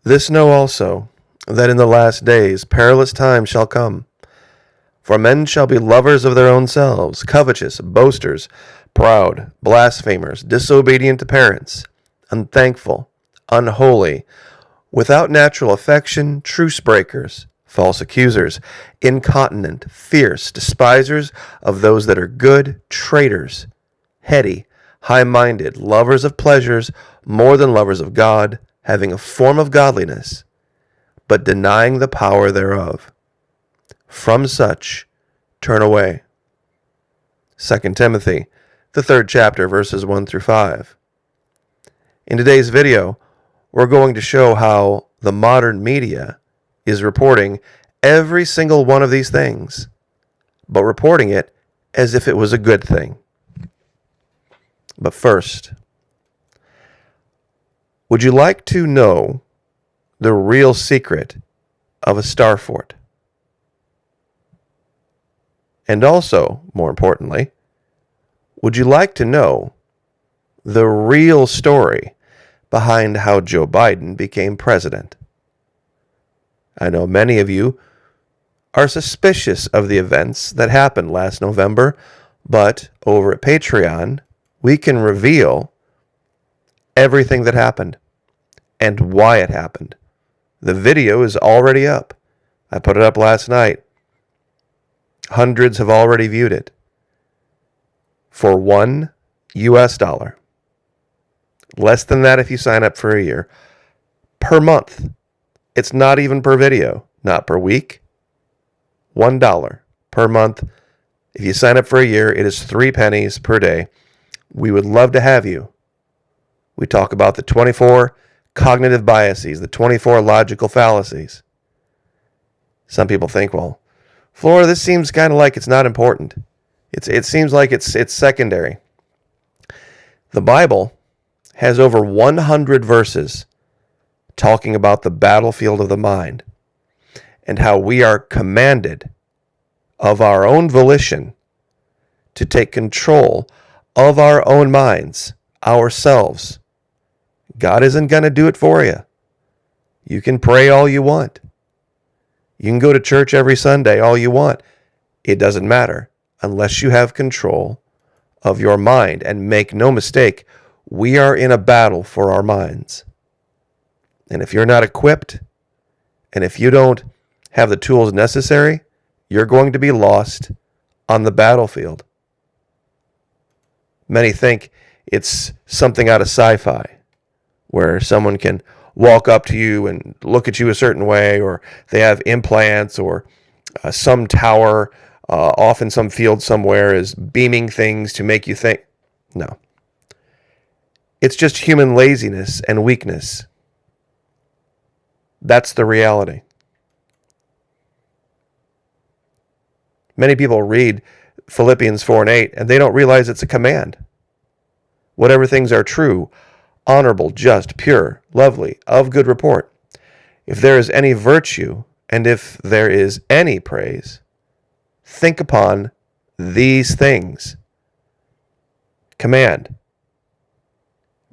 This know also, that in the last days perilous times shall come. For men shall be lovers of their own selves, covetous, boasters, proud, blasphemers, disobedient to parents, unthankful, unholy, without natural affection, truce breakers, false accusers, incontinent, fierce, despisers of those that are good, traitors, heady, high-minded, lovers of pleasures more than lovers of God, having a form of godliness, but denying the power thereof. From such turn away. 2 Timothy, the 3rd chapter, verses 1 through 5. In today's video, we're going to show how the modern media is reporting every single one of these things, but reporting it as if it was a good thing. But first, would you like to know the real secret of a star fort? And also, more importantly, would you like to know the real story behind how Joe Biden became president? I know many of you are suspicious of the events that happened last November, but over at Patreon, we can reveal everything that happened and why it happened. The video is already up. I put it up last night. Hundreds have already viewed it. For $1. Less than that if you sign up for a year. Per month. It's not even per video. Not per week. $1 per month. If you sign up for a year, it is 3 pennies per day. We would love to have you. We talk about the 24 cognitive biases, the 24 logical fallacies. Some people think, well, Flora, this seems kind of like it's not important. It seems like it's secondary. The Bible has over 100 verses talking about the battlefield of the mind and how we are commanded of our own volition to take control of our own minds, ourselves. God isn't going to do it for you. You can pray all you want. You can go to church every Sunday all you want. It doesn't matter unless you have control of your mind. And make no mistake, we are in a battle for our minds. And if you're not equipped, and if you don't have the tools necessary, you're going to be lost on the battlefield. Many think it's something out of sci-fi, where someone can walk up to you and look at you a certain way, or they have implants, or some tower off in some field somewhere is beaming things to make you think. No. It's just human laziness and weakness. That's the reality. Many people read Philippians 4:8 and they don't realize it's a command. Whatever things are true, honorable, just, pure, lovely, of good report. If there is any virtue, and if there is any praise, think upon these things. Command.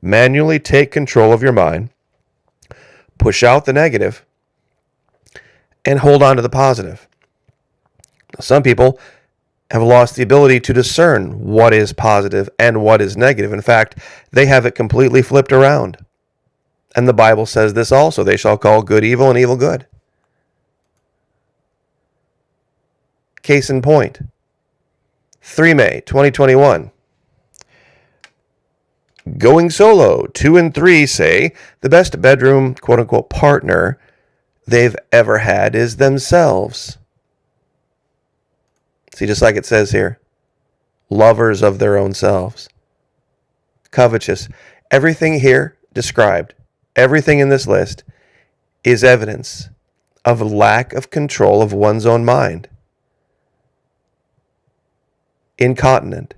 Manually take control of your mind, push out the negative, and hold on to the positive. Some people have lost the ability to discern what is positive and what is negative. In fact, they have it completely flipped around. And the Bible says this also, they shall call good evil and evil good. Case in point, 3 May 2021. Going solo, 2 and 3 say the best bedroom, quote-unquote, partner they've ever had is themselves. See, just like it says here, lovers of their own selves, covetous. Everything here described, everything in this list is evidence of a lack of control of one's own mind. Incontinent,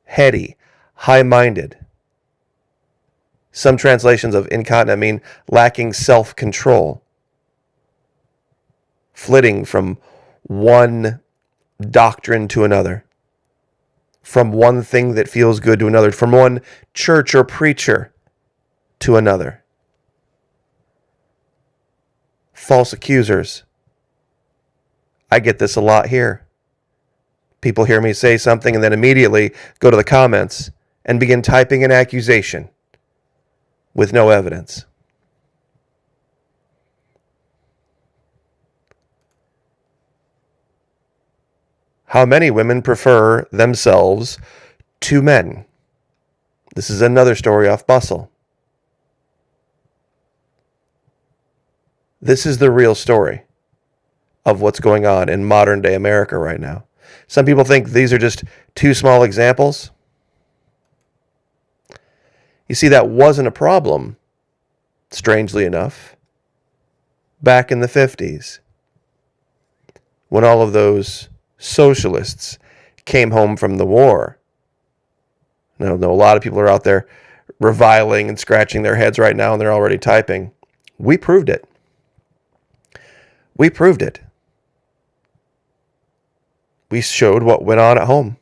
heady, high-minded. Some translations of incontinent mean lacking self-control, flitting from one doctrine to another, from one thing that feels good to another, from one church or preacher to another. false accusers. I get this a lot here. People hear me say something and then immediately go to the comments and begin typing an accusation with no evidence. How many women prefer themselves to men? This is another story off Bustle. This is the real story of what's going on in modern day America right now. Some people think these are just two small examples. You see, that wasn't a problem, strangely enough, back in the 50s, when all of those socialists came home from the war. Now, I know a lot of people are out there reviling and scratching their heads right now, and they're already typing. We proved it. We proved it. We showed what went on at home.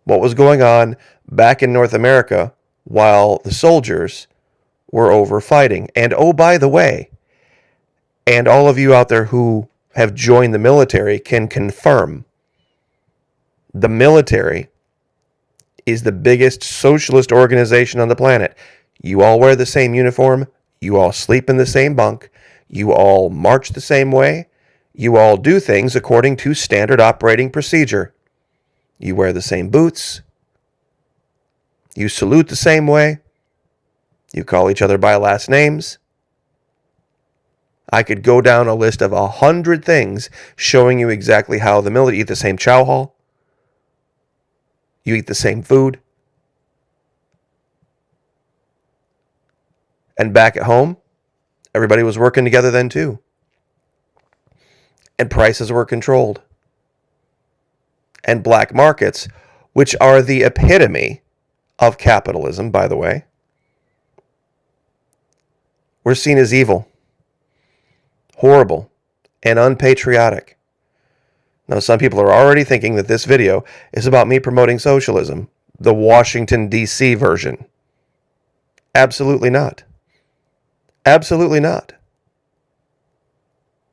What was going on back in North America while the soldiers were over fighting. And oh, by the way, and all of you out there who have joined the military can confirm, the military is the biggest socialist organization on the planet. You all wear the same uniform. You all sleep in the same bunk. You all march the same way. You all do things according to standard operating procedure. You wear the same boots. You salute the same way. You call each other by last names. I could go down a list of 100 things showing you exactly how the military eat the same chow hall. You eat the same food. And back at home, everybody was working together then too. And prices were controlled. And black markets, which are the epitome of capitalism, by the way, were seen as evil, horrible, and unpatriotic. Now, some people are already thinking that this video is about me promoting socialism, the Washington, D.C. version. Absolutely not. Absolutely not.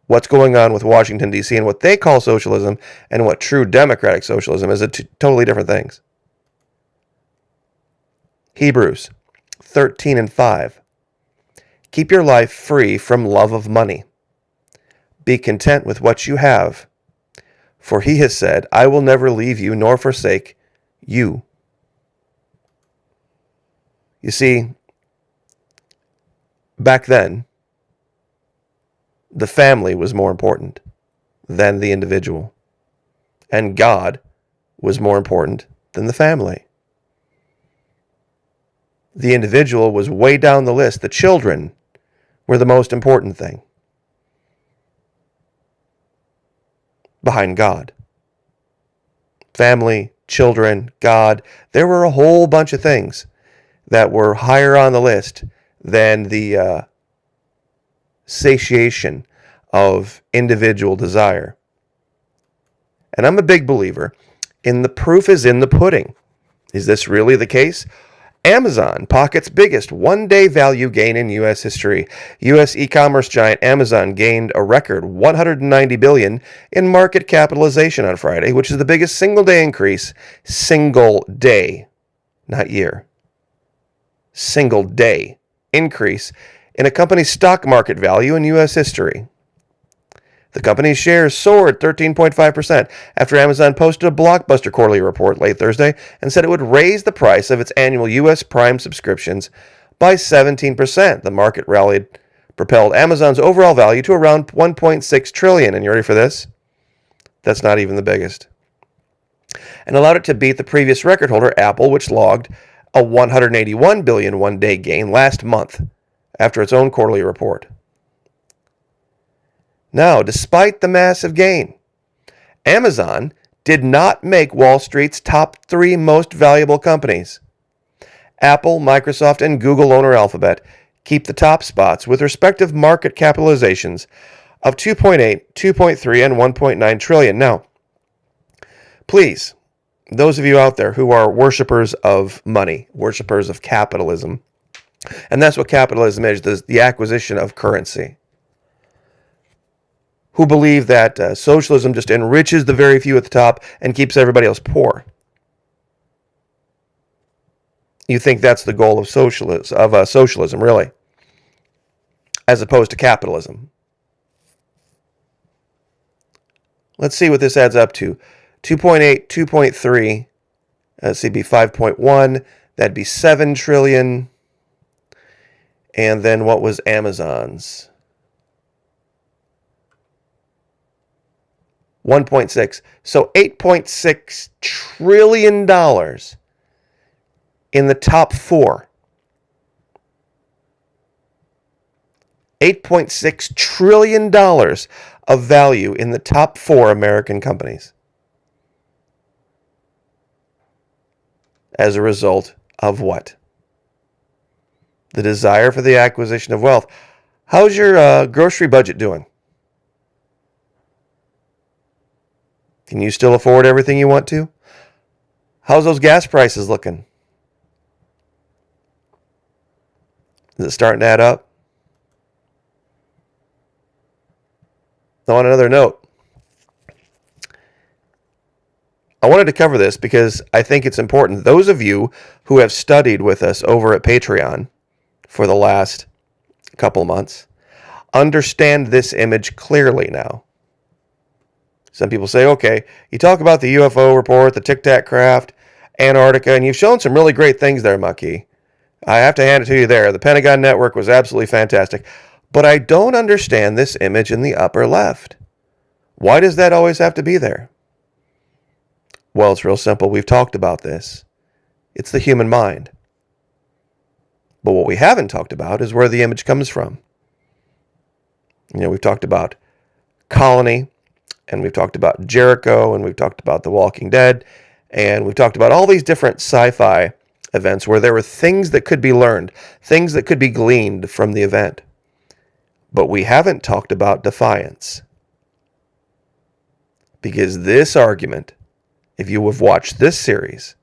What's going on with Washington, D.C. and what they call socialism and what true democratic socialism is totally different things. Hebrews 13:5. Keep your life free from love of money. Be content with what you have, for he has said, I will never leave you nor forsake you. You see, back then, the family was more important than the individual. And God was more important than the family. The individual was way down the list. The children were the most important thing. Behind God. Family, children, God. There were a whole bunch of things that were higher on the list than the satiation of individual desire. And I'm a big believer in the proof is in the pudding. Is this really the case? Amazon pockets biggest one-day value gain in U.S. history. U.S. e-commerce giant Amazon gained a record $190 billion in market capitalization on Friday, which is the biggest single-day increase, single-day, not year, single-day increase in a company's stock market value in U.S. history. The company's shares soared 13.5% after Amazon posted a blockbuster quarterly report late Thursday and said it would raise the price of its annual U.S. Prime subscriptions by 17%. The market rallied, propelled Amazon's overall value to around $1.6 trillion. And you ready for this? That's not even the biggest. And allowed it to beat the previous record holder, Apple, which logged a $181 billion one-day gain last month after its own quarterly report. Now, despite the massive gain, Amazon did not make Wall Street's top 3 most valuable companies. Apple, Microsoft, and Google owner Alphabet keep the top spots with respective market capitalizations of 2.8, 2.3, and 1.9 trillion. Now, please, those of you out there who are worshipers of money, worshipers of capitalism, and that's what capitalism is, the acquisition of currency. who believe that socialism just enriches the very few at the top and keeps everybody else poor. You think that's the goal of socialism, really, as opposed to capitalism. Let's see what this adds up to. 2.8, 2.3, let's see, be 5.1, that'd be 7 trillion. And then what was Amazon's? 1.6. So $8.6 trillion in the top 4. $8.6 trillion of value in the top 4 American companies as a result of what? The desire for the acquisition of wealth. How's your grocery budget doing? Can you still afford everything you want to? How's those gas prices looking? Is it starting to add up? Now, on another note, I wanted to cover this because I think it's important. Those of you who have studied with us over at Patreon for the last couple months understand this image clearly now. Some people say, okay, you talk about the UFO report, the Tic Tac craft, Antarctica, and you've shown some really great things there, Mucky. I have to hand it to you there. The Pentagon Network was absolutely fantastic. But I don't understand this image in the upper left. Why does that always have to be there? Well, it's real simple. We've talked about this. It's the human mind. But what we haven't talked about is where the image comes from. We've talked about Colony, and we've talked about Jericho, and we've talked about The Walking Dead, and we've talked about all these different sci-fi events where there were things that could be learned, things that could be gleaned from the event. But we haven't talked about Defiance. Because this argument, if you have watched this series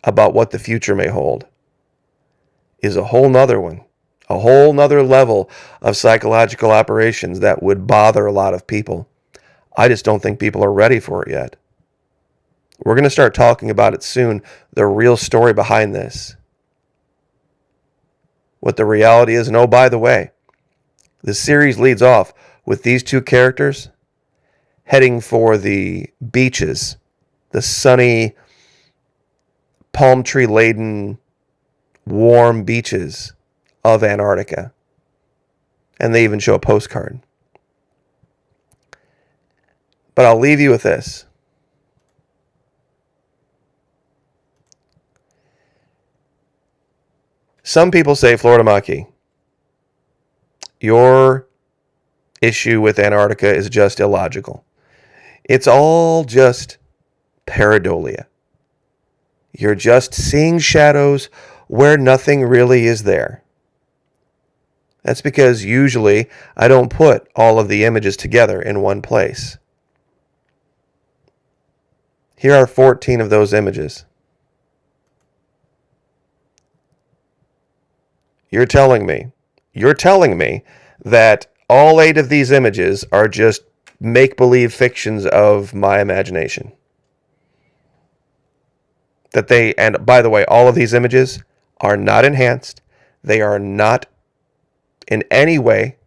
about what the future may hold, is a whole nother one, a whole nother level of psychological operations that would bother a lot of people. I just don't think people are ready for it yet. We're going to start talking about it soon, the real story behind this. What the reality is, and oh, by the way, the series leads off with these two characters heading for the beaches, the sunny, palm tree-laden, warm beaches of Antarctica. And they even show a postcard. But I'll leave you with this. Some people say, Florida Maki, your issue with Antarctica is just illogical. It's all just pareidolia. You're just seeing shadows where nothing really is there. That's because usually I don't put all of the images together in one place. Here are 14 of those images. You're telling me that all 8 of these images are just make-believe fictions of my imagination. And by the way, all of these images are not enhanced. They are not in any way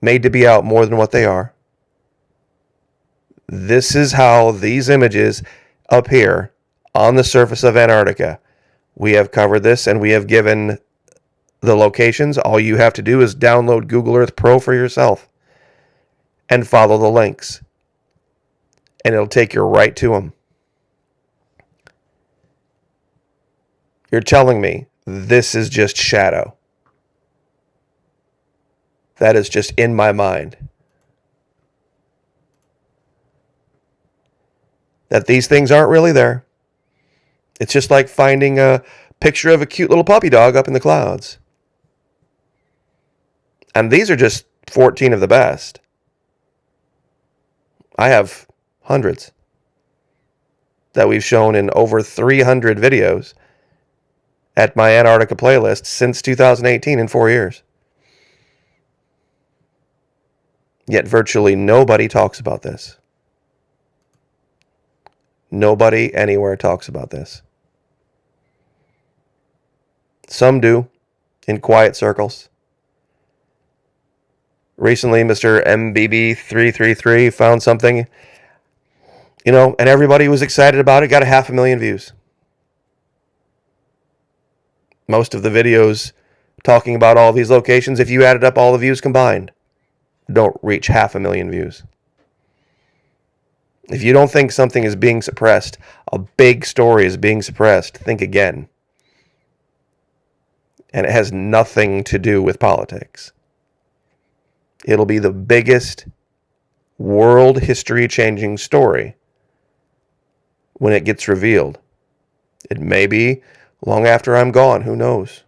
made to be out more than what they are. This is how these images appear on the surface of Antarctica. We have covered this and we have given the locations. All you have to do is download Google Earth Pro for yourself and follow the links. And it'll take you right to them. You're telling me this is just shadow. That is just in my mind. That these things aren't really there. It's just like finding a picture of a cute little puppy dog up in the clouds. And these are just 14 of the best. I have hundreds that we've shown in over 300 videos at my Antarctica playlist since 2018 in 4 years. Yet virtually nobody talks about this. Nobody anywhere talks about this. Some do, in quiet circles. Recently, Mr. MBB333 found something, and everybody was excited about it, got 500,000 views. Most of the videos talking about all these locations, if you added up all the views combined, don't reach 500,000 views. If you don't think something is being suppressed, a big story is being suppressed, think again. And it has nothing to do with politics. It'll be the biggest world history-changing story when it gets revealed. It may be long after I'm gone. Who knows?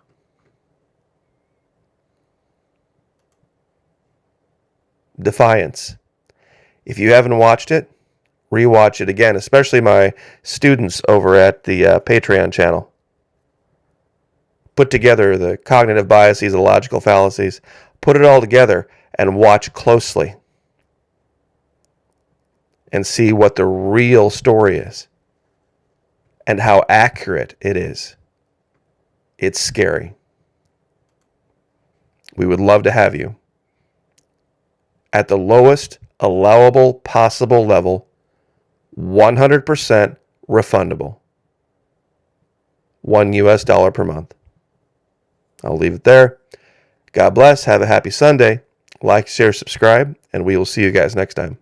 Defiance. If you haven't watched it, rewatch it again, especially my students over at the Patreon channel. Put together the cognitive biases, the logical fallacies. Put it all together and watch closely and see what the real story is and how accurate it is. It's scary. We would love to have you at the lowest allowable possible level, 100% refundable. $1 per month. I'll leave it there. God bless. Have a happy Sunday. Like, share, subscribe, and we will see you guys next time.